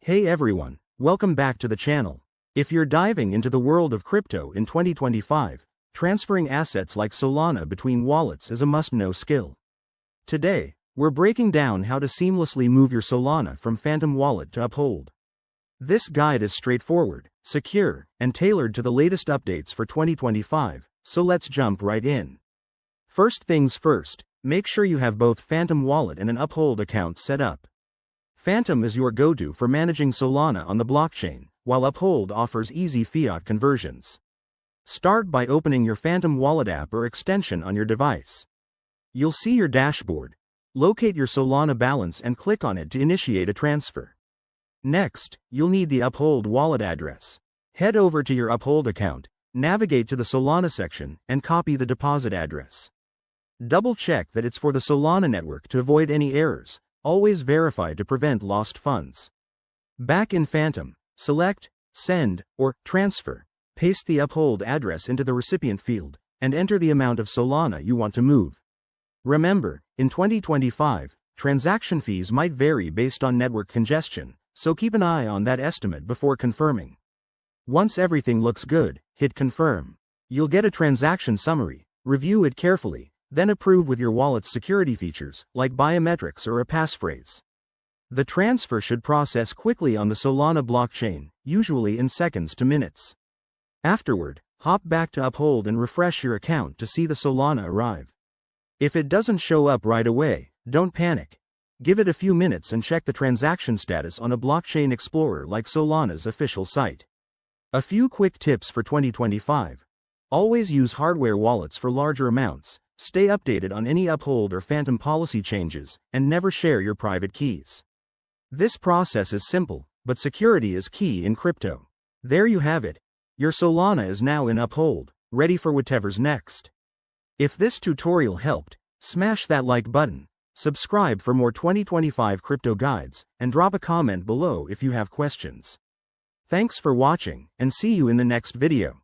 Hey everyone, welcome back to the channel. If you're diving into the world of crypto in 2025, transferring assets like Solana between wallets is a must-know skill. Today, we're breaking down how to seamlessly move your Solana from Phantom Wallet to Uphold. This guide is straightforward, secure, and tailored to the latest updates for 2025, so let's jump right in. First things first, make sure you have both Phantom Wallet and an Uphold account set up. Phantom is your go-to for managing Solana on the blockchain, while Uphold offers easy fiat conversions. Start by opening your Phantom Wallet app or extension on your device. You'll see your dashboard. Locate your Solana balance and click on it to initiate a transfer. Next, you'll need the Uphold wallet address. Head over to your Uphold account, navigate to the Solana section, and copy the deposit address. Double-check that it's for the Solana network to avoid any errors. Always verify to prevent lost funds. Back in Phantom, select Send or Transfer. Paste the Uphold address into the recipient field, and enter the amount of Solana you want to move. Remember, in 2025, transaction fees might vary based on network congestion, so keep an eye on that estimate before confirming. Once everything looks good, hit Confirm. You'll get a transaction summary. Review it carefully, then approve with your wallet's security features, like biometrics or a passphrase. The transfer should process quickly on the Solana blockchain, usually in seconds to minutes. Afterward, hop back to Uphold and refresh your account to see the Solana arrive. If it doesn't show up right away, don't panic. Give it a few minutes and check the transaction status on a blockchain explorer like Solana's official site. A few quick tips for 2025. Always use hardware wallets for larger amounts. Stay updated on any Uphold or Phantom policy changes, and never share your private keys. This process is simple, but security is key in crypto. There you have it. Your Solana is now in Uphold, ready for whatever's next. If this tutorial helped, smash that like button, subscribe for more 2025 crypto guides, and drop a comment below if you have questions. Thanks for watching, and see you in the next video.